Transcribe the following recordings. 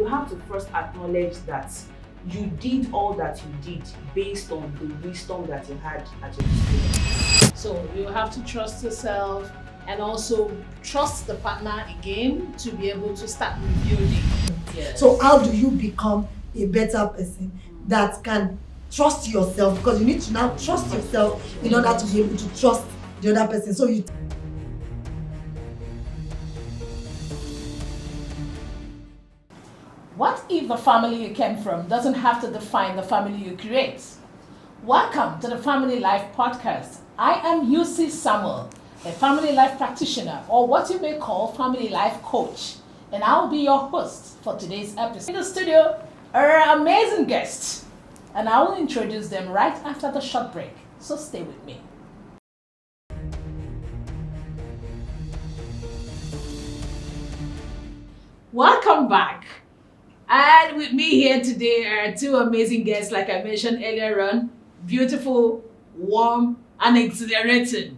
have to first acknowledge that you did all that you did based on the wisdom that you had at your disposal. So you have to trust yourself and also trust the partner again to be able to start rebuilding. Yes. So how do you become a better person that can trust yourself? Because you need to now trust yourself in order to be able to trust the other person. So you What if the family you came from doesn't have to define the family you create? Welcome to the Family Life Podcast. I am UC Samuel, a family life practitioner, or what you may call family life coach, and I will be your host for today's episode. In the studio are our amazing guests, and I will introduce them right after the short break, so stay with me. Welcome back. And with me here today are two amazing guests, like I mentioned earlier on. Beautiful, warm, and exhilarating.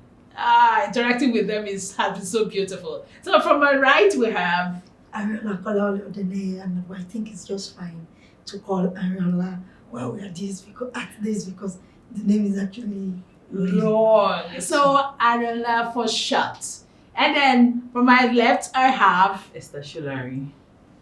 Interacting with them has been so beautiful. So from my right, we have Arinola Kolawole-Odeneye, and I think it's just fine to call Arinola while we are at this because the name is actually long. So Arinola for short. And then from my left, I have Esther Solarin.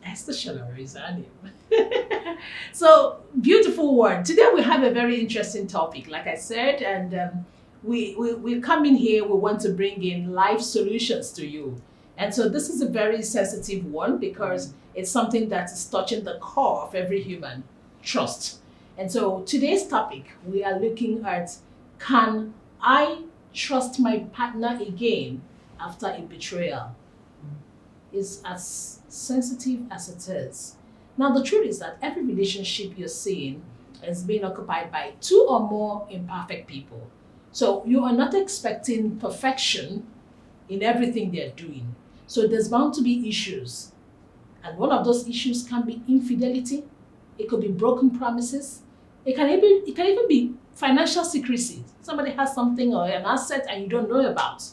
Esther Solarin is her name. So, beautiful word. Today we have a very interesting topic, like I said, and we come in here, we want to bring in life solutions to you. And so this is a very sensitive one because it's something that is touching the core of every human, trust. And so today's topic, we are looking at, can I trust my partner again after a betrayal? Is as sensitive as it is. Now, the truth is that every relationship you're seeing is being occupied by two or more imperfect people. So you are not expecting perfection in everything they're doing. So there's bound to be issues. And one of those issues can be infidelity. It could be broken promises. It can even be financial secrecy. Somebody has something or an asset and you don't know about.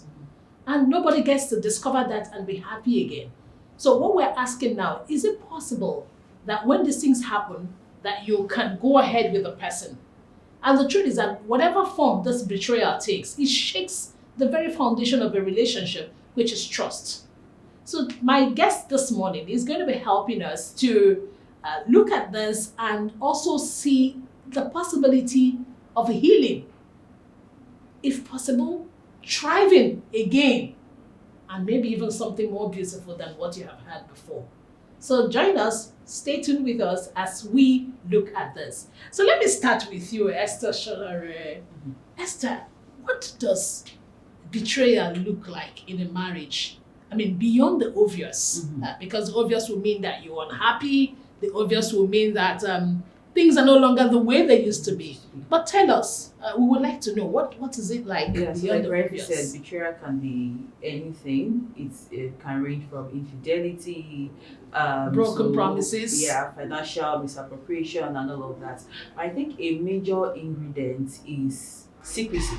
And nobody gets to discover that and be happy again. So what we're asking now, is it possible that when these things happen, that you can go ahead with the person? And the truth is that whatever form this betrayal takes, it shakes the very foundation of a relationship, which is trust. So my guest this morning is going to be helping us to look at this and also see the possibility of healing. If possible, thriving again, and maybe even something more beautiful than what you have had before. So join us, stay tuned with us as we look at this. So let me start with you, Esther Solarin. Esther, what does betrayal look like in a marriage? I mean, beyond the obvious, because the obvious will mean that you're unhappy, the obvious will mean that things are no longer the way they used to be. But tell us, we would like to know, what is it like? Yeah, so like Rafi said, betrayal can be anything. It can range from infidelity, broken promises, financial misappropriation and all of that. I think a major ingredient is secrecy.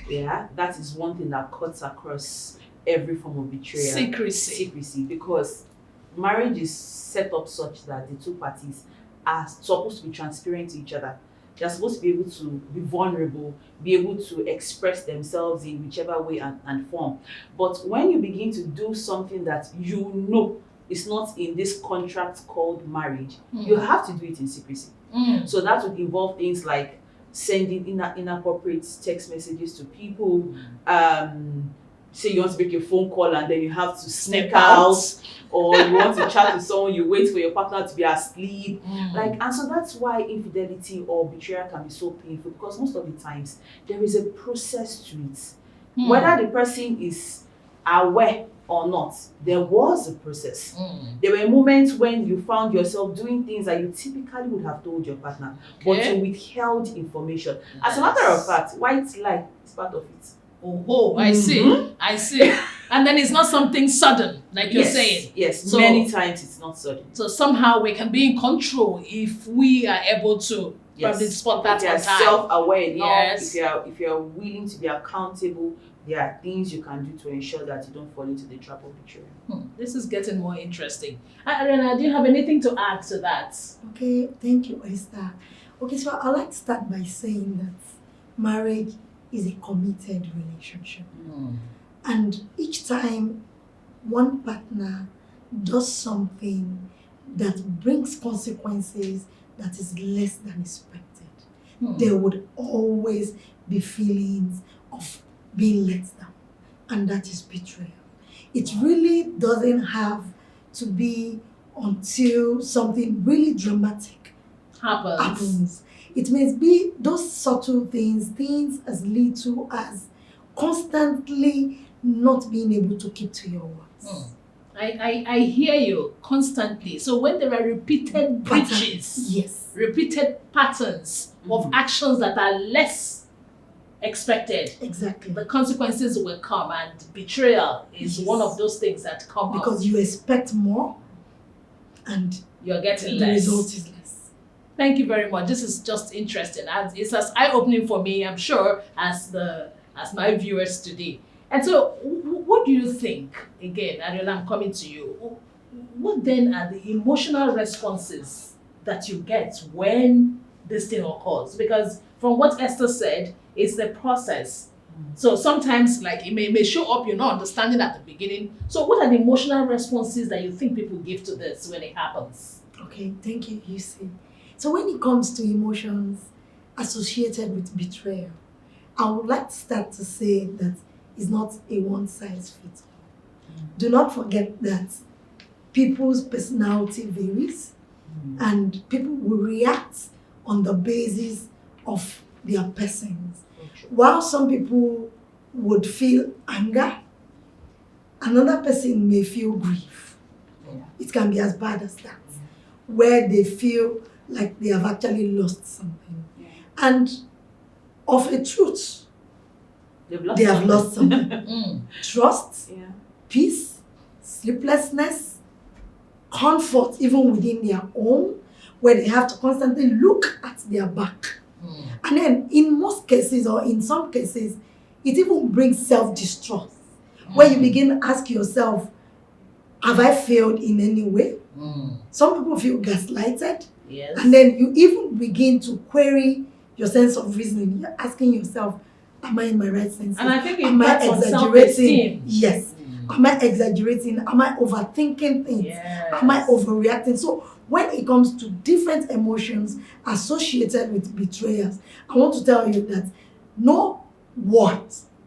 Yeah, that is one thing that cuts across every form of betrayal. Secrecy, because marriage is set up such that the two parties are supposed to be transparent to each other. They're supposed to be able to be vulnerable, be able to express themselves in whichever way and form. But when you begin to do something that you know is not in this contract called marriage, you have to do it in secrecy. So that would involve things like sending inappropriate text messages to people, say you want to make a phone call and then you have to sneak out, or you want to chat with someone, you wait for your partner to be asleep. And so that's why infidelity or betrayal can be so painful, because most of the times there is a process to it. Whether the person is aware or not, there was a process. There were moments when you found yourself doing things that you typically would have told your partner, but you withheld information. As a matter of fact, white lie is part of it. I see. And then it's not something sudden, like you're saying. Yes, so many times it's not sudden. So somehow we can be in control if we are able to probably spot that on time. Self-aware enough, if you're willing to be accountable there are things you can do to ensure that you don't fall into the trap of betrayal. This is getting more interesting. Arinola, do you have anything to add to that? Okay, thank you, Esther. Okay, so I'd like to start by saying that marriage is a committed relationship. And each time one partner does something that brings consequences that is less than expected, there would always be feelings of being let down, and that is betrayal. It really doesn't have to be until something really dramatic happens. It may be those subtle things as little as constantly not being able to keep to your words. I hear you constantly. So when there are repeated breaches, yes, repeated patterns of actions that are less expected, exactly, the consequences will come, and betrayal is one of those things that come because out. you expect more and you're getting the less. result is less. Thank you very much. This is just interesting. It's as eye-opening for me, I'm sure, as my viewers today. And so, what do you think? Again, Arinola, I'm coming to you. What then are the emotional responses that you get when this thing occurs? Because from what Esther said, it's the process. So sometimes, like, it may show up, you're not understanding at the beginning. So what are the emotional responses that you think people give to this when it happens? Okay, thank you, you see. So when it comes to emotions associated with betrayal, I would like to start to say that it's not a one-size-fits-all. Do not forget that people's personality varies, and people will react on the basis of their persons. While some people would feel anger, another person may feel grief. It can be as bad as that, where they feel like they have actually lost something. And of a truth, they have lost something. Trust, peace, sleeplessness, comfort even within their own, where they have to constantly look at their back. And then in most cases, or in some cases, it even brings self-distrust, where you begin to ask yourself, have I failed in any way? Some people feel gaslighted. Yes. And then you even begin to query your sense of reasoning. You're asking yourself, am I in my right senses? And I think it am I backs on exaggerating? self-esteem. Yes. Am I exaggerating? Am I overthinking things? Yes. Am I overreacting? So when it comes to different emotions associated with betrayals, I want to tell you that no word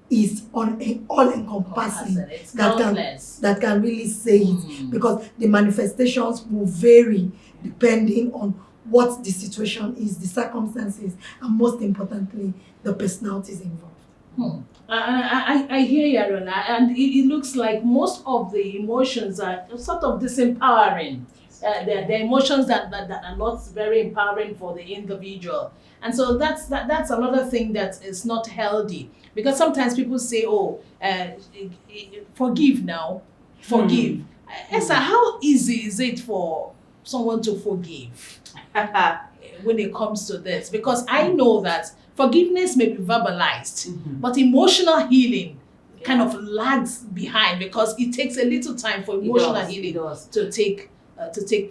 is all-encompassing that can really say it, because the manifestations will vary depending on what the situation is, the circumstances, and most importantly, the personalities involved. I hear you, Arinola, and it looks like most of the emotions are sort of disempowering. They're emotions that are not very empowering for the individual. And so that's another thing that is not healthy. Because sometimes people say, forgive now, forgive. Esther, how easy is it for someone to forgive when it comes to this? Because I know that forgiveness may be verbalized, but emotional healing kind of lags behind, because it takes a little time for emotional healing to take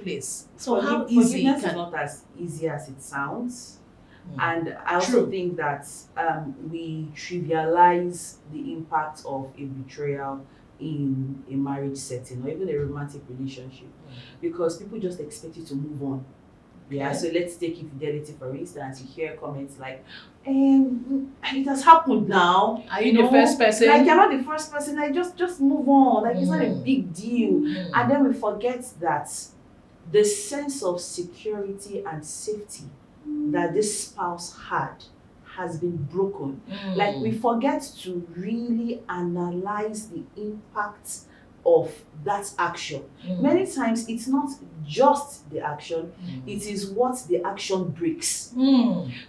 place. So how easy forgiveness is not as easy as it sounds. And I also think that we trivialize the impact of a betrayal in a marriage setting or even a romantic relationship, because people just expect you to move on. So let's take infidelity for instance. You hear comments like, it has happened now. Are you the first person? Like, you're not the first person. Like, just move on. Like, it's not a big deal. And then we forget that the sense of security and safety that this spouse had has been broken. Like, we forget to really analyze the impact of that action. Many times it's not just the action, it is what the action breaks.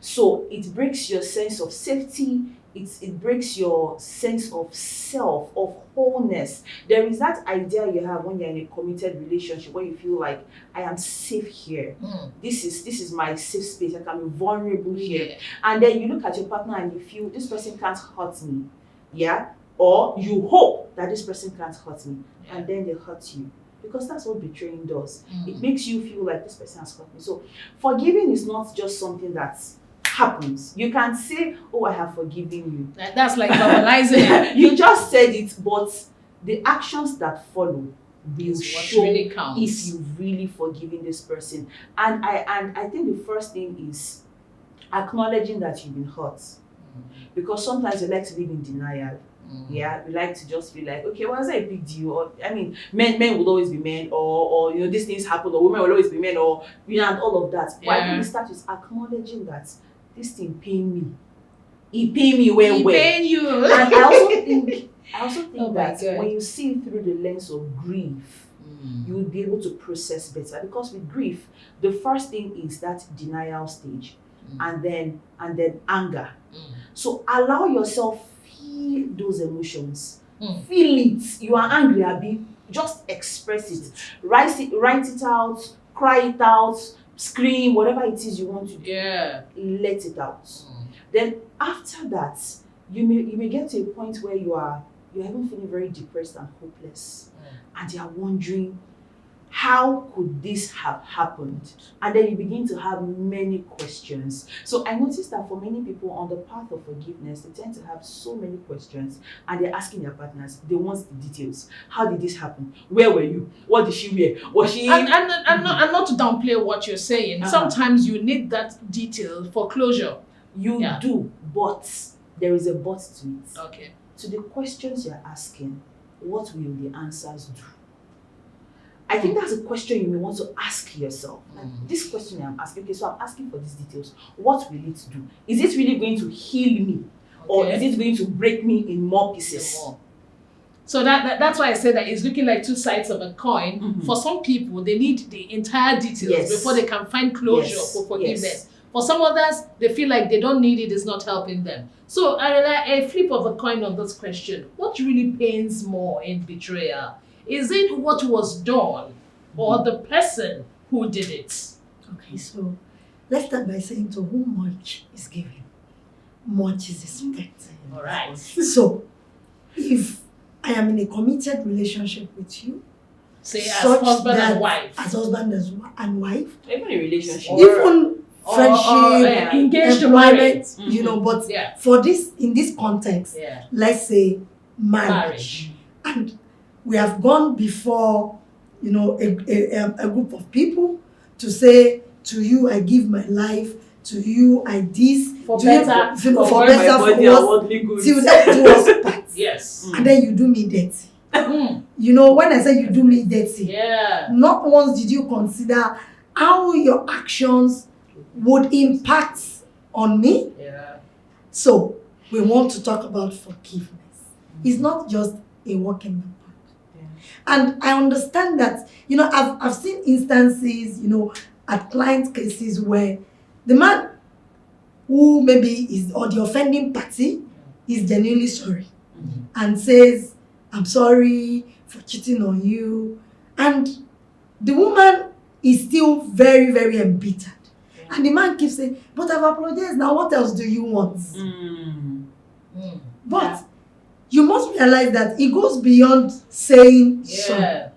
So it breaks your sense of safety, it breaks your sense of self, of wholeness. There is that idea you have when you're in a committed relationship where you feel like, I am safe here. This is my safe space. I can be vulnerable here. And then you look at your partner and you feel, this person can't hurt me. or you hope that this person can't hurt me, and then they hurt you. Because that's what betraying does. It makes you feel like this person has hurt me. So forgiving is not just something that happens. You can say, oh, I have forgiven you. That's like normalizing. You just said it, but the actions that follow will What show really counts. if you've really forgiven this person. And I think the first thing is acknowledging that you've been hurt. Because sometimes we like to live in denial. Yeah, we like to just be like, okay, well, is that a big deal? Or I mean, men will always be men, or you know, these things happen, or women will always be men, or you know, and all of that. But I think we start with acknowledging that this thing pain me. It pain me well. Pain you. And I also think Oh my that God. when you see it through the lens of grief, you will be able to process better. Because with grief, the first thing is that denial stage, and then anger. So allow yourself feel those emotions. Feel it. You are angry, Abi. Just express it. Write it out. Cry it out. Scream. Whatever it is you want to do. Yeah. Let it out. Then after that, you may get to a point where you're even feeling very depressed and hopeless, and you are wondering, how could this have happened? And then you begin to have many questions. So I noticed that for many people on the path of forgiveness, they tend to have so many questions, and they're asking their partners, they want the details. How did this happen? Where were you? What did she wear? Was she... And not to downplay what you're saying. Sometimes you need that detail for closure. You do, but there is a but to it. Okay. To the questions you're asking, what will the answers do? I think that's a question you may want to ask yourself. Like, this question I'm asking, okay, so I'm asking for these details. What will it do? Is it really going to heal me? Or is it going to break me in more pieces? So that's why I said that it's looking like two sides of a coin. For some people, they need the entire details before they can find closure for forgiveness. For some others, they feel like they don't need it, it's not helping them. So a flip of a coin on this question. What really pains more in betrayal? Is it what was done or the person who did it? Okay, so let's start by saying to whom much is given, much is expected. All right. So if I am in a committed relationship with you, say as husband and wife. As husband and wife. Even a relationship. Even friendship, engaged employment, you know, but for this, in this context, let's say marriage. And we have gone before, you know, a group of people to say, to you I give my life, to you I this, for to better, you, for better, for worse, till that do us part. Yes. And then you do me dirty. You know, when I say you do me dirty, not once did you consider how your actions would impact on me. So we want to talk about forgiveness. It's not just a walk in the park. And I understand that, you know, I've seen instances, you know, at client cases where the man who maybe is, or the offending party, is genuinely sorry and says, I'm sorry for cheating on you. And the woman is still very, very embittered. And the man keeps saying, but I've apologized now, what else do you want? But you must realize that it goes beyond saying sorry.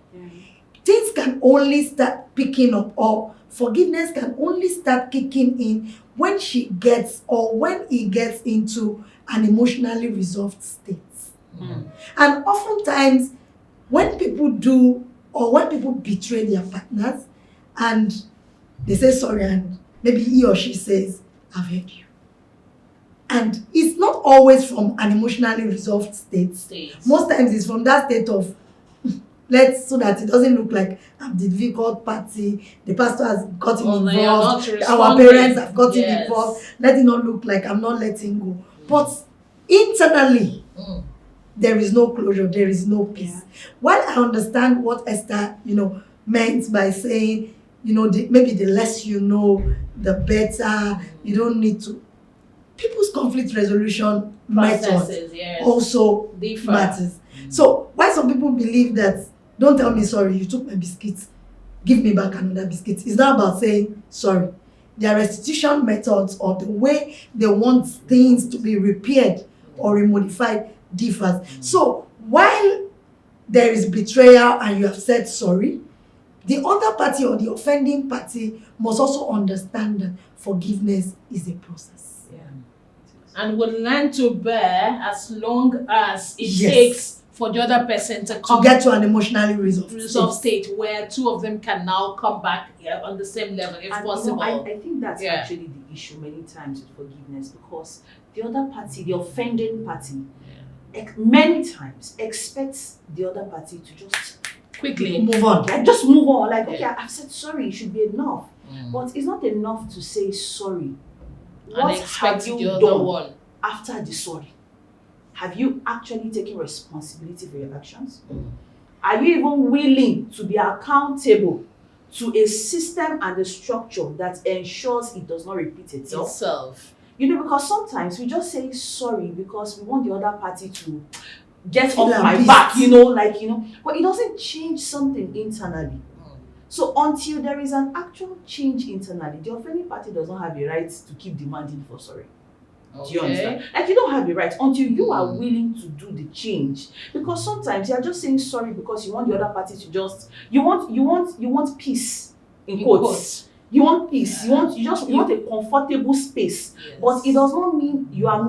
Things can only start picking up, or forgiveness can only start kicking in when she gets, or when he gets into an emotionally resolved state. And oftentimes, when people do, or when people betray their partners, and they say sorry, and maybe he or she says, I've heard you. And it's not always from an emotionally resolved state. Most times it's from that state of, so that it doesn't look like I'm the difficult party, the pastor has gotten involved, our parents have gotten involved, let it not look like I'm not letting go. But internally, there is no closure, there is no peace. While I understand what Esther, you know, meant by saying, you know, maybe the less you know, the better, you don't need to. People's conflict resolution methods also matters. So why some people believe that, don't tell me sorry, you took my biscuits, give me back another biscuit. It's not about saying sorry. Their restitution methods, or the way they want things to be repaired or remodified, differs. So while there is betrayal and you have said sorry, the other party or the offending party must also understand that forgiveness is a process. Yeah. And will learn to bear as long as it Yes. takes for the other person to To come get to an emotionally resolved state where two of them can now come back on the same level if And, possible. I think that's Yeah. actually the issue many times with forgiveness, because the other party, the offending party, many times expects the other party to just Quickly. move on. like just move on. Like, okay, Yeah. I've said sorry, it should be enough. But it's not enough to say sorry. And What expect have the you other done one. after the sorry? Have you actually taken responsibility for your actions? Are you even willing to be accountable to a system and a structure that ensures it does not repeat itself? You know, because sometimes we just say sorry because we want the other party to get Feel off my appeased. back, but it doesn't change something internally. So until there is an actual change internally, the offending party does not have a right to keep demanding for sorry. Do you understand? Like, you don't have the right until you are willing to do the change. Because sometimes you are just saying sorry because you want the other party to just you want peace in quotes. You want peace. You want a comfortable space. Yes. But it does not mean you are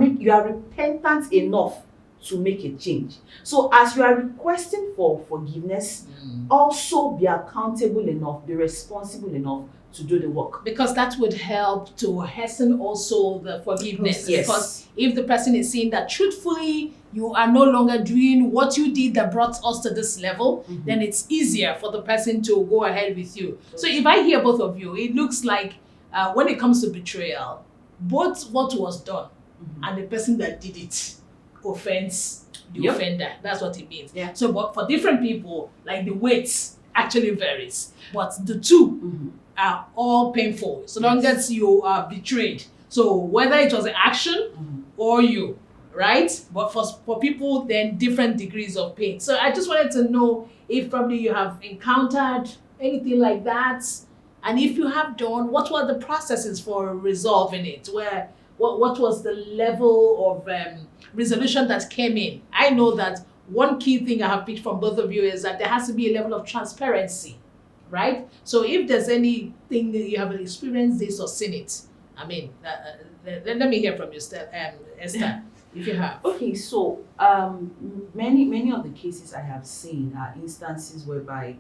repentant enough to make a change. So as you are requesting for forgiveness, also be accountable enough, be responsible enough to do the work. Because that would help to hasten also the forgiveness. Yes. Because if the person is saying that truthfully, you are no longer doing what you did that brought us to this level, then it's easier for the person to go ahead with you. So if I hear both of you, it looks like when it comes to betrayal, both what was done and the person that did it offends the offender. That's what it means. Yeah. So but for different people, like the weight actually varies. But the two are all painful so long as you are betrayed. So whether it was an action or you, right? But for people, then different degrees of pain. So I just wanted to know if probably you have encountered anything like that, and if you have done, what were the processes for resolving it? What was the level of resolution that came in? I know that one key thing I have picked from both of you is that there has to be a level of transparency, right? So if there's anything that you have experienced this or seen it, I mean, let me hear from you, Esther, if you have. Okay, so many of the cases I have seen are instances whereby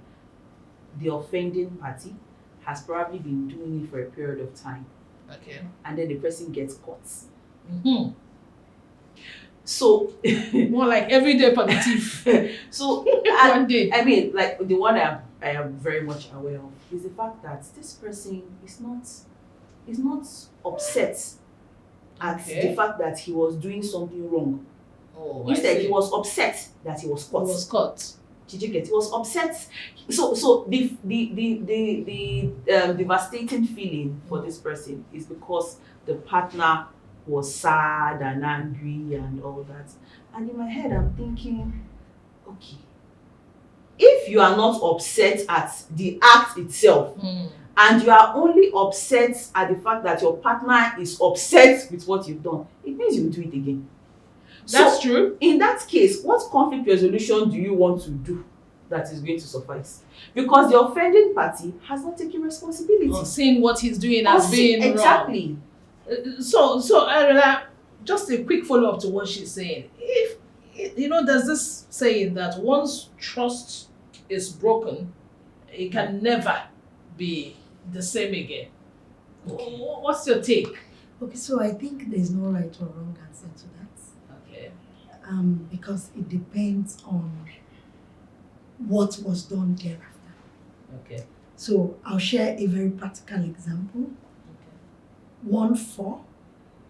the offending party has probably been doing it for a period of time, Okay. and then the person gets caught. So More like every day for the thief. so One day. I mean, like the one I am very much aware of is the fact that this person is not upset at the fact that he was doing something wrong. Oh, Instead, he was upset that he was caught. He was caught. Did you get it? He was upset. So the devastating feeling for this person is because the partner was sad and angry and all that. And in my head, I'm thinking, okay, if you are not upset at the act itself, and you are only upset at the fact that your partner is upset with what you've done, it means you'll do it again. That's true. In that case, what conflict resolution do you want to do that is going to suffice? Because the offending party has not taken responsibility. Or seeing what he's doing as being exactly. wrong. So Arinola, just a quick follow-up to what she's saying. If, there's this saying that once trust is broken, it can never be the same again. Okay. What's your take? Okay, so I think there's no right or wrong answer to that. Okay. Because it depends on what was done thereafter. Okay. So I'll share a very practical example. One for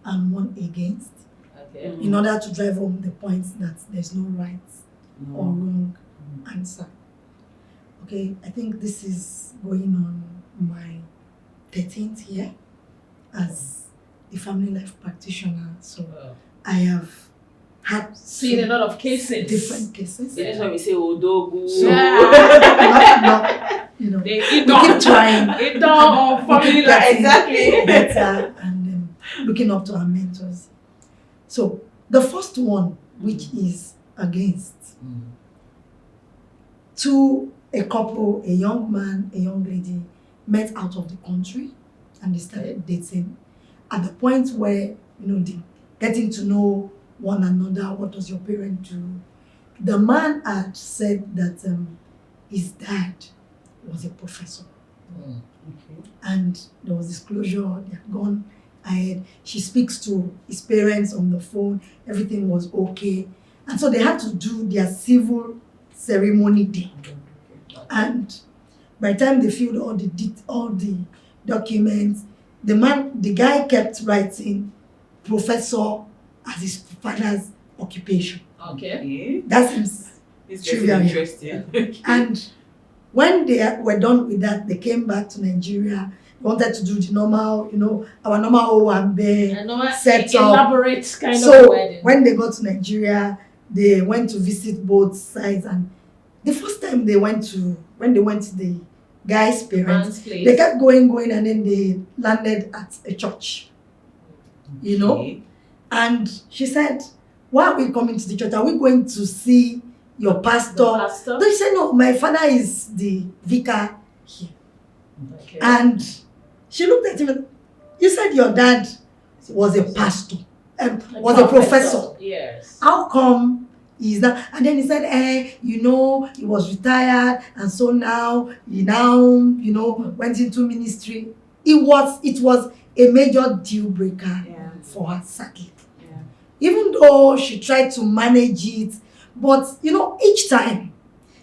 and one against, Okay. in order to drive home the point that there's no right or wrong answer. Okay, I think this is going on my 13th year as a family life practitioner. So I have had seen a lot of cases. Different cases. So this one we say Odogu. So, not, They we keep trying. It all family life. Exactly. Better and looking up to our mentors. So the first one which is against. Mm. A couple, a young man, a young lady, met out of the country and they started dating. At the point where, they getting to know one another, what does your parent do? The man had said that his dad was a professor. Mm. Okay. And there was disclosure, they had gone ahead. She speaks to his parents on the phone, everything was okay. And so they had to do their civil ceremony day. And by the time they filled all the documents, the guy kept writing professor as his father's occupation. Okay. That seems It's trivial. interesting. And when they were done with that, they came back to Nigeria. They wanted to do the normal, our normal Owambe set up. Elaborate kind of So wedding. when they got to Nigeria, they went to visit both sides. And the first time when they went to the guy's parents, Man's place. they kept going, and then they landed at a church. Okay. And she said, why are we coming to the church? Are we going to see your pastor? The pastor? No, she said, no, my father is the vicar here. Okay. And she looked at him and, you said your dad was a pastor, was a professor. Yes. How come he's not? And then he said, he was retired, and so now he went into ministry. It was a major deal breaker for her, sadly. Yeah. Even though she tried to manage it, but each time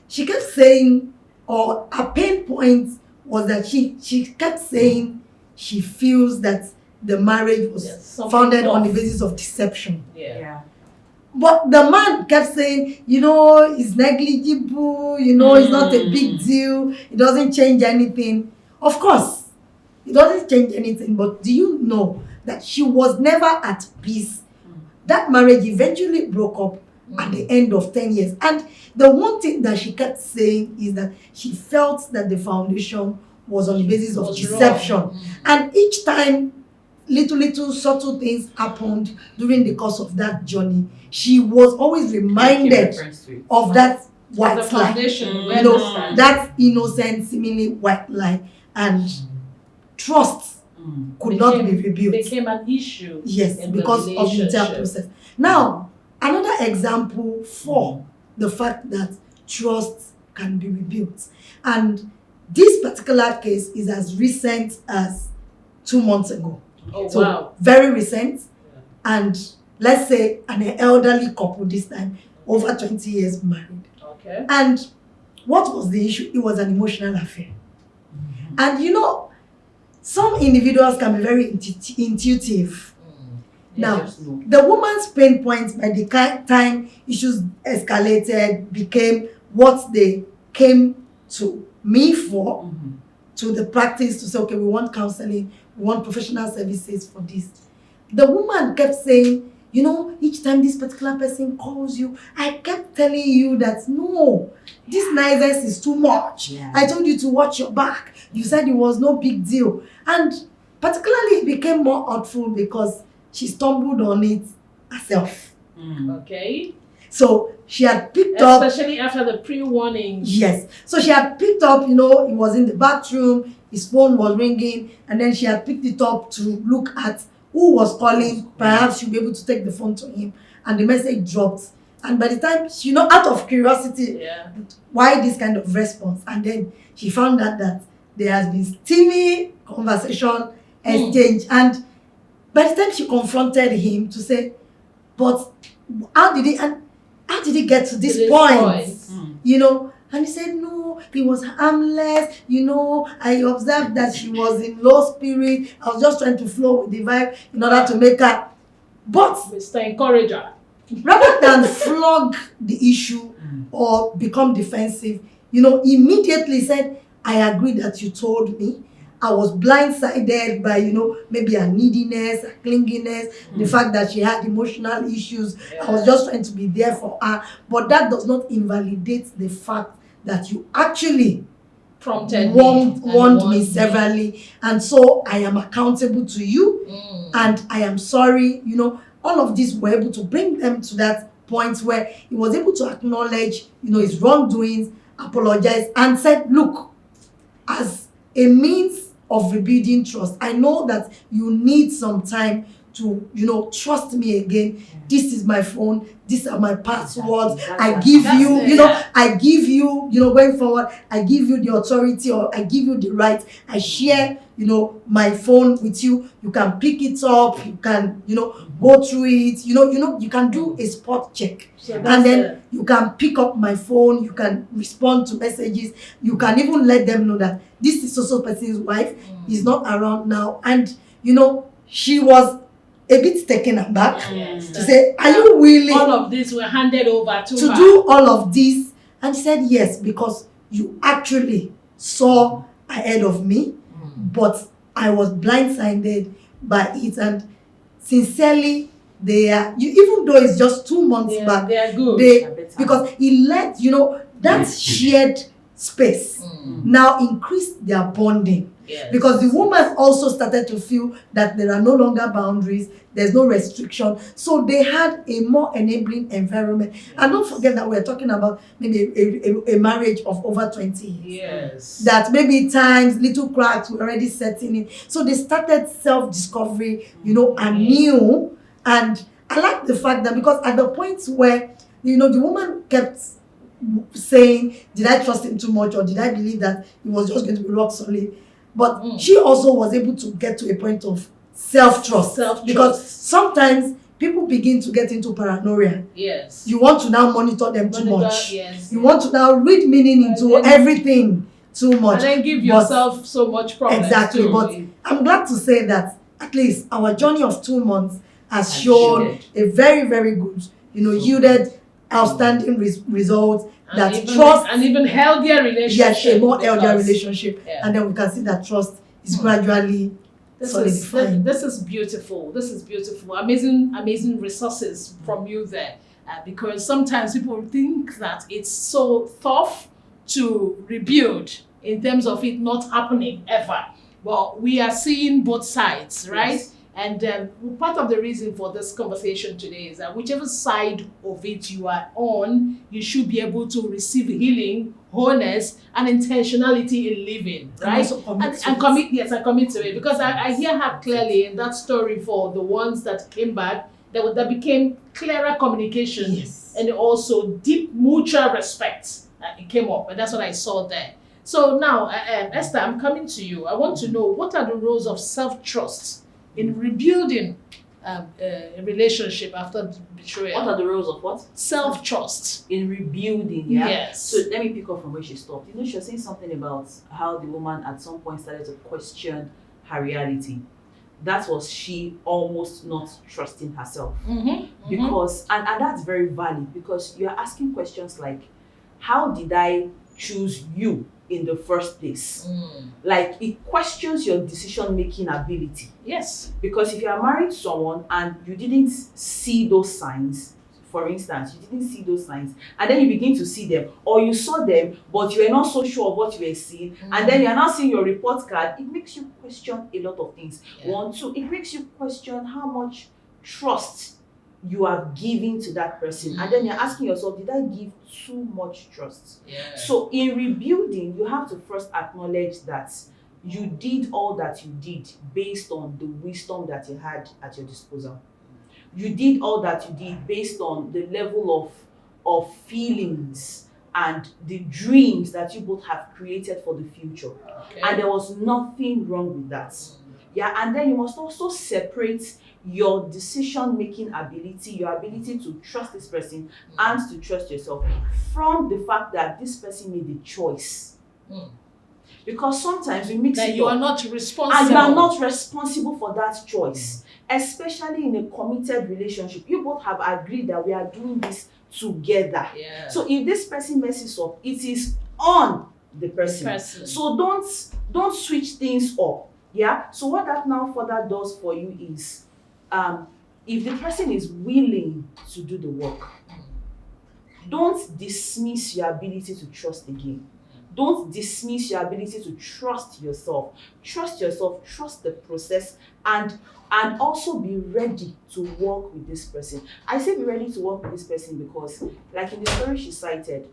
she kept saying, or her pain point was that she kept saying she feels that the marriage was founded on the basis of deception. Yeah. But the man kept saying, it's negligible, it's not a big deal, it doesn't change anything. Of course, it doesn't change anything, but do you know that she was never at peace? That marriage eventually broke up at the end of 10 years. And the one thing that she kept saying is that she felt that the foundation was on the basis of deception. And each time little subtle things happened during the course of that journey, she was always reminded of that white lie. That innocent, seemingly white lie. And trust could not be rebuilt. Became an issue. Yes, because of the entire process. Now, another example for the fact that trust can be rebuilt. And this particular case is as recent as 2 months ago. Oh, so wow. Very recent. And let's say an elderly couple this time, over 20 years married. Okay. And what was the issue? It was an emotional affair. And some individuals can be very intuitive. Now, the woman's pain points by the time issues escalated became what they came to me for, to the practice to say, okay, we want counseling, we want professional services for this. The woman kept saying, each time this particular person calls you, I kept telling you that, no, this niceness is too much. Yeah. I told you to watch your back. You said it was no big deal. And particularly it became more hurtful because she stumbled on it herself. Okay. So she had picked up. Especially after the pre-warning. Yes. So she had picked up, he was in the bathroom, his phone was ringing, and then she had picked it up to look at who was calling. Perhaps she'll be able to take the phone to him, and the message dropped. And by the time she, out of curiosity, why this kind of response? And then she found out that there has been steamy conversation, exchange. And by the time she confronted him to say, but how did he get to this point? And he said, no, he was harmless. I observed that she was in low spirit. I was just trying to flow with the vibe in order to make her. But Mr. Encourager. Rather than flog the issue or become defensive, immediately said, I agree that you told me. I was blindsided by, maybe her neediness, her clinginess, the fact that she had emotional issues. I was just trying to be there for her. But that does not invalidate the fact that you actually prompted warned me severally. And so I am accountable to you. And I am sorry. All of this were able to bring them to that point where he was able to acknowledge, his wrongdoings, apologize, and said, look, as a means of rebuilding trust, I know that you need some time to, trust me again. This is my phone. These are my passwords. I give you, going forward, I give you the authority, or I give you the right. I share, my phone with you. You can pick it up. You can, go through it. You can do a spot check. So and then you can pick up my phone. You can respond to messages. You can even let them know that this is also person's wife is not around now. And, she was a bit taken aback to say, are you willing all of this were handed over to her? do all of this? And she said, yes, because you actually saw ahead of me, but I was blindsided by it. And sincerely, even though it's just 2 months back, they are good. Because he let, that shared space now increased their bonding. Yes. Because the woman also started to feel that there are no longer boundaries, there's no restriction. So they had a more enabling environment. Yes. And don't forget that we're talking about maybe a marriage of over 20 years. Yes. That maybe times, little cracks were already setting in. So they started self-discovery, anew. And I like the fact that because at the point where, the woman kept saying, did I trust him too much, or did I believe that he was just going to be rock solid? But she also was able to get to a point of self-trust. Because sometimes people begin to get into paranoia. Yes. You want to now monitor them too much. Yes. You want to now read meaning into everything too much. And then give yourself so much problem. Exactly. Too. But I'm glad to say that at least our journey of 2 months has shown a very, very good, yielded outstanding results. That trust and even healthier relationship. Yes, a more healthier relationship. Yeah. And then we can see that trust is gradually solidifying. This is beautiful. This is beautiful. Amazing resources from you there. Because sometimes people think that it's so tough to rebuild in terms of it not happening ever. But we are seeing both sides, right? Yes. And part of the reason for this conversation today is that whichever side of it you are on, you should be able to receive healing, wholeness, and intentionality in living, right? And commit to it. Because I hear her clearly in that story for the ones that came back, that became clearer communication and also deep mutual respect. It came up, and that's what I saw there. So now, Esther, I'm coming to you. I want to know, what are the roles of self-trust in rebuilding a relationship after betrayal? What are the roles of what? Self-trust. In rebuilding, yeah? Yes. So let me pick up from where she stopped. She was saying something about how the woman at some point started to question her reality. That was she almost not trusting herself. Because, and that's very valid, because you're asking questions like, how did I choose you in the first place? Like, it questions your decision-making ability. Yes. Because if you are married to someone and you didn't see those signs, for instance, you didn't see those signs, and then you begin to see them, or you saw them, but you were not so sure of what you were seeing, and then you are now seeing your report card, it makes you question a lot of things. Yeah. 1, 2, it makes you question how much trust you are giving to that person. And then you're asking yourself, did I give too much trust? Yeah. So in rebuilding, you have to first acknowledge that you did all that you did based on the wisdom that you had at your disposal. You did all that you did based on the level of feelings and the dreams that you both have created for the future. Okay. And there was nothing wrong with that. Yeah, and then you must also separate your decision-making ability, your ability to trust this person and to trust yourself, from the fact that this person made a choice. Because sometimes we mix that it you up, are not responsible. and you are not responsible for that choice. Especially in a committed relationship, you both have agreed that we are doing this together. Yeah. So if this person messes up, it is on the person. So don't switch things up. Yeah. So what that now further does for you is, if the person is willing to do the work, don't dismiss your ability to trust again. Don't dismiss your ability to trust yourself. Trust yourself, trust the process, and also be ready to work with this person. I say be ready to work with this person because, like in the story she cited,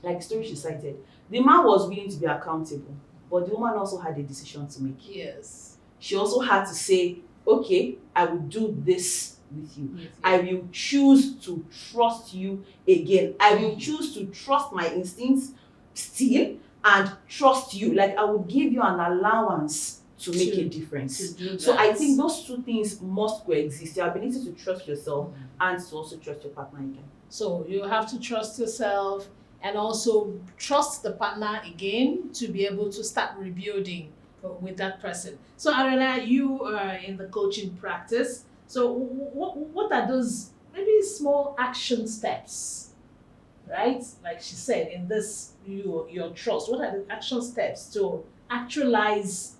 the man was willing to be accountable, but the woman also had a decision to make. Yes. She also had to say, okay, I will do this with you. Yes, I will choose to trust you again. I will choose to trust my instincts still and trust you. Like, I will give you an allowance to make a difference. So I think those two things must coexist. Your ability to trust yourself and to also trust your partner again. So you have to trust yourself and also trust the partner again to be able to start rebuilding with that person. So Arinola, you are in the coaching practice. So what are those maybe small action steps, right? Like she said, in this your trust. What are the action steps to actualize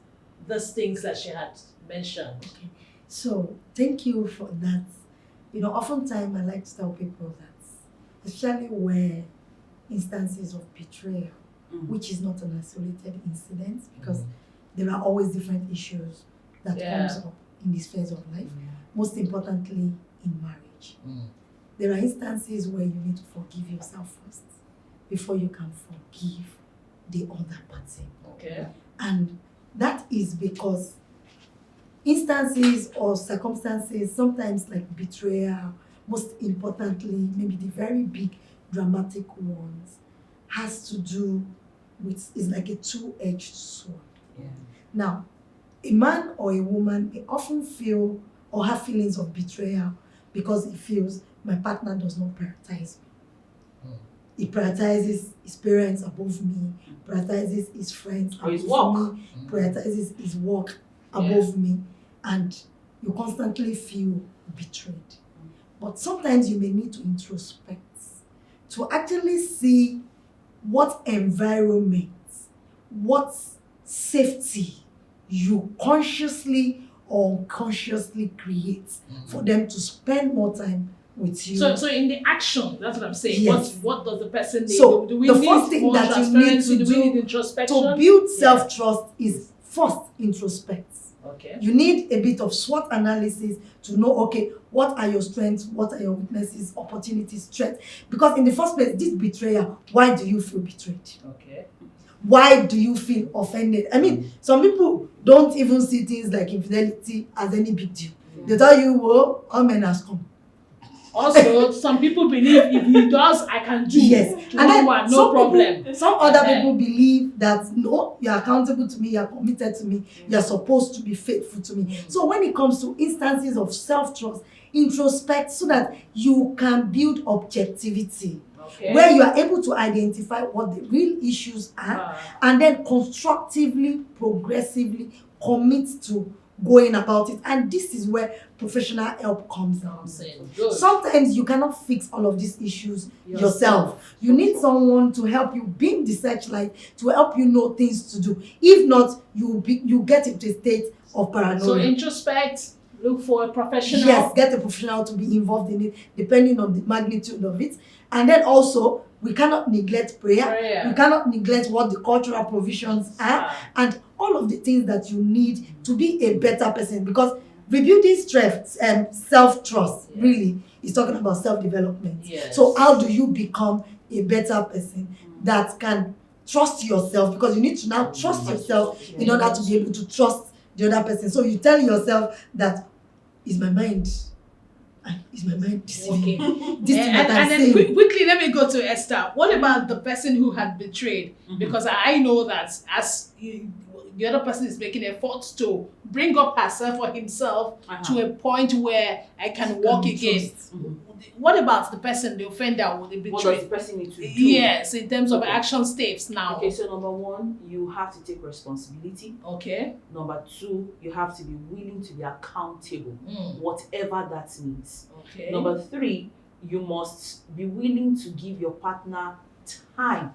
those things that she had mentioned? Okay. So thank you for that. Oftentimes I like to tell people that, especially where instances of betrayal, which is not an isolated incident, because there are always different issues that comes up in this phase of life. Most importantly, in marriage. There are instances where you need to forgive yourself first before you can forgive the other party. Okay. And that is because instances or circumstances, sometimes like betrayal, most importantly, maybe the very big dramatic ones, has to do with, is like a two-edged sword. Yeah. Now, a man or a woman may often feel or have feelings of betrayal because he feels my partner does not prioritize me. He prioritizes his parents above me, prioritizes his friends Or his above work. me, prioritizes his work above me, and you constantly feel betrayed. But sometimes you may need to introspect to actually see what environment, what safety you consciously or unconsciously create for them to spend more time with you. So in the action, that's what I'm saying. Yes. What does the person need? So do we the need first thing more that you need transparency? to Do we need do introspection? to build self-trust is first introspect. Okay. You need a bit of SWOT analysis to know, okay, what are your strengths, what are your weaknesses, opportunities, threats? Because in the first place, this betrayal, why do you feel betrayed? Okay. Why do you feel offended? I mean, some people don't even see things like infidelity as any big deal. They tell you, well, all men has come. Also, some people believe if he does, I can do. Yes. And then no problem. Some other people believe that, no, you're accountable to me, you're committed to me, you're supposed to be faithful to me. So when it comes to instances of self-trust, introspect so that you can build objectivity. Okay. Where you are able to identify what the real issues are and then constructively, progressively commit to going about it. And this is where professional help comes in. Sometimes you cannot fix all of these issues yourself. You need someone to help you beam the searchlight, to help you know things to do. If not, you get into a state of paranoia. So introspect, look for a professional. Yes, get a professional to be involved in it, depending on the magnitude of it. And then also, we cannot neglect prayer. We cannot neglect what the cultural provisions are, and all of the things that you need to be a better person. Because rebuilding self-trust really is talking about self-development. Yes. So how do you become a better person that can trust yourself? Because you need to now trust yourself in order to be able to trust the other person. So you tell yourself that, is my mind deceiving? Okay. This thing that I'm and saying. then quickly, let me go to Esther. What about the person who had betrayed? Because I know that the other person is making efforts to bring up herself or himself to a point where I can walk again. What about the person, the offender, or the betrayed? What does the person need to do? Yes, in terms of action steps now. Okay, so number one, you have to take responsibility. Okay. Number two, you have to be willing to be accountable, whatever that means. Okay. Number three, you must be willing to give your partner time,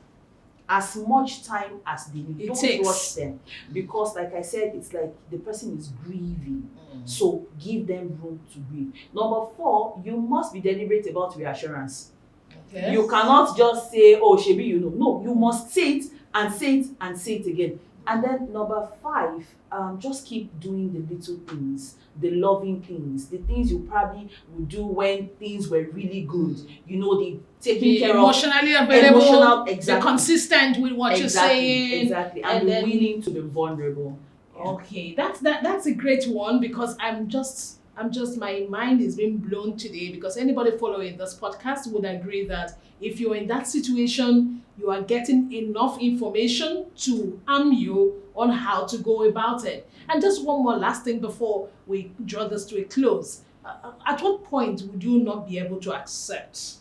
as much time as they need. Don't rush them, because like I said, it's like the person is grieving. So give them room to grieve. Number four, you must be deliberate about reassurance. Okay. You cannot just say, oh, Shebi, you know. No, you must say it and say it again. And then number 5, just keep doing the little things, the loving things, the things you probably would do when things were really good. You know, the taking care emotionally of, available, exactly, be consistent with what you're saying, exactly, and be willing to be vulnerable. Okay, that's a great one, because I'm just my mind is being blown today, because anybody following this podcast would agree that if you're in that situation, you are getting enough information to arm you on how to go about it. And just one more last thing before we draw this to a close. At what point would you not be able to accept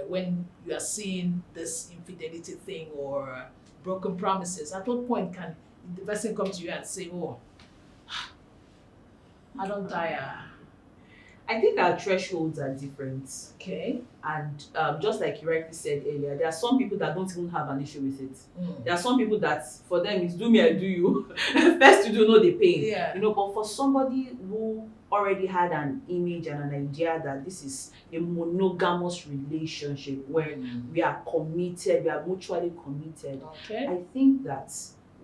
when you are seeing this infidelity thing or broken promises? At what point can the person come to you and say, oh, I don't tire? I think our thresholds are different. Okay. And just like you rightly said earlier, there are some people that don't even have an issue with it. There are some people that for them it's do me, I do you. First you do know the pain. Yeah. You know, but for somebody who already had an image and an idea that this is a monogamous relationship where we are committed, we are mutually committed. Okay. I think that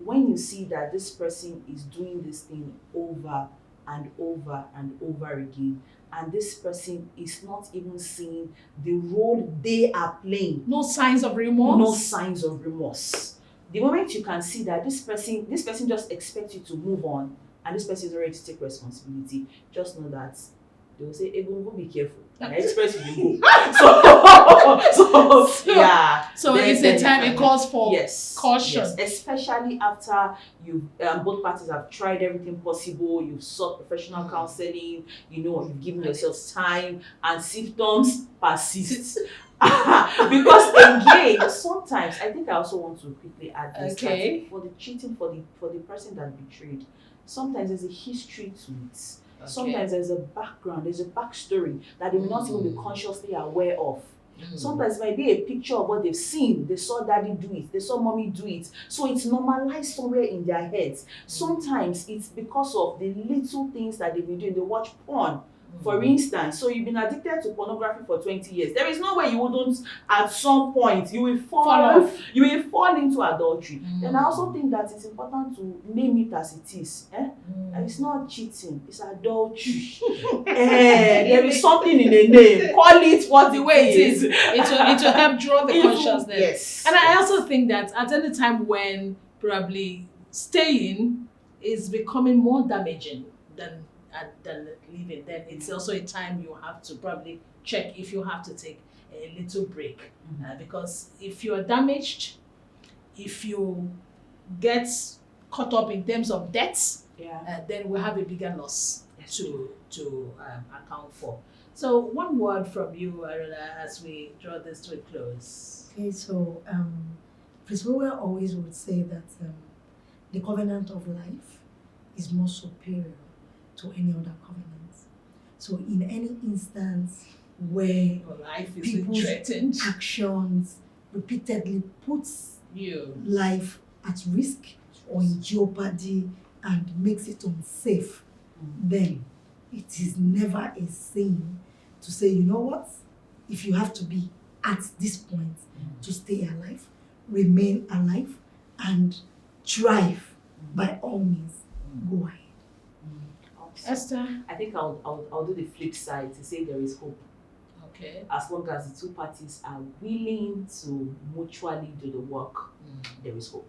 when you see that this person is doing this thing over and over and over again, and this person is not even seeing the role they are playing. No signs of remorse? No signs of remorse. The moment you can see that this person just expects you to move on, and this person is ready to take responsibility, just know that they will say, Egungun, be careful. And this person will go. So yeah. So it's a time it calls for caution. Yes, especially after you both parties have tried everything possible, you've sought professional counseling, you know, you've given yourselves time, and symptoms persist. Because again, sometimes I think I also want to quickly add this that for the cheating, for the person that betrayed, sometimes there's a history to it. Sometimes there's a background, there's a backstory that they may not even be consciously aware of. Sometimes it might be a picture of what they've seen. They saw daddy do it, they saw mommy do it. So it's normalized somewhere in their heads. Sometimes it's because of the little things that they've been doing. They watch porn. For instance, so you've been addicted to pornography for 20 years. There is no way you wouldn't, at some point, you will fall into adultery. Then I also think that it's important to name it as it is. And it's not cheating, it's adultery. There is something in the name. Call it what the way it is. It will help draw the consciousness. Yes. And I also think that at any time when probably staying is becoming more damaging than leaving, then it's also a time you have to probably check if you have to take a little break. Because if you're damaged, if you get caught up in terms of debts, then we have a bigger loss to account for. So one word from you, Arinola, as we draw this to a close. Okay, so Prince William always would say that the covenant of life is more superior to any other covenants. So in any instance where your life is people's threatened, actions repeatedly puts you life at risk or in jeopardy and makes it unsafe, then it is never a sin to say, you know what, if you have to be at this point to stay alive, remain alive and thrive, by all means, go ahead. Esther? I think I'll do the flip side to say there is hope. Okay. As long as the two parties are willing to mutually do the work, there is hope.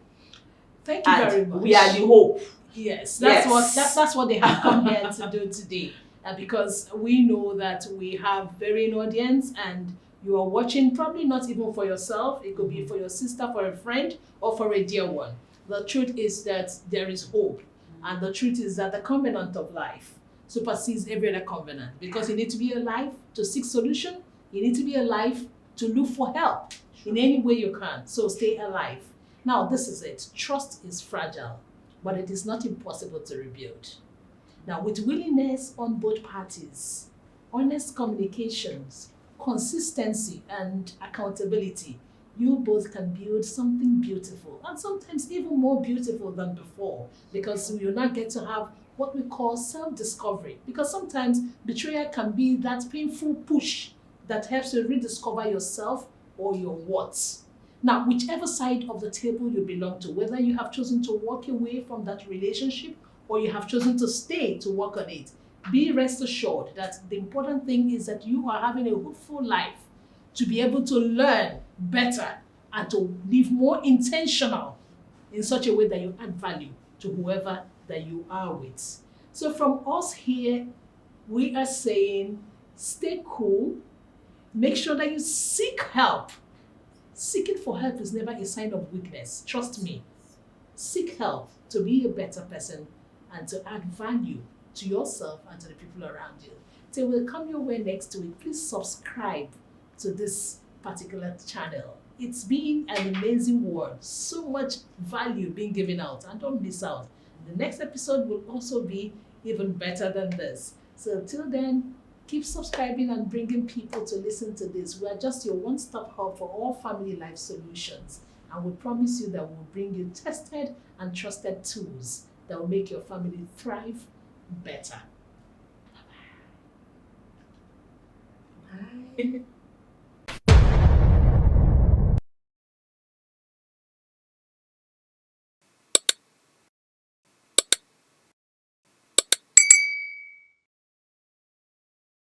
Thank you very much. We are the hope. Yes, that's what they have come here to do today. Because we know that we have varying audience, and you are watching probably not even for yourself. It could be for your sister, for a friend, or for a dear one. The truth is that there is hope. And the truth is that the covenant of life supersedes every other covenant, because you need to be alive to seek solution. You need to be alive to look for help in any way you can. So stay alive. Now, this is it. Trust is fragile, but it is not impossible to rebuild. Now, with willingness on both parties, honest communications, consistency, and accountability, you both can build something beautiful, and sometimes even more beautiful than before, because you will not get to have what we call self-discovery. Because sometimes betrayal can be that painful push that helps you rediscover yourself or your worth. Now, whichever side of the table you belong to, whether you have chosen to walk away from that relationship or you have chosen to stay to work on it, be rest assured that the important thing is that you are having a hopeful life to be able to learn better and to live more intentional in such a way that you add value to whoever that you are with. So from us here, we are saying stay cool, make sure that you seek help. Seeking for help is never a sign of weakness. Trust me. Seek help to be a better person and to add value to yourself and to the people around you. Till we'll come your way next week, please subscribe to this particular channel. It's been an amazing word. So much value being given out, and don't miss out. The next episode will also be even better than this. So till then, keep subscribing and bringing people to listen to this. We are just your one-stop hub for all family life solutions. And we promise you that we'll bring you tested and trusted tools that will make your family thrive better. Bye-bye. Bye.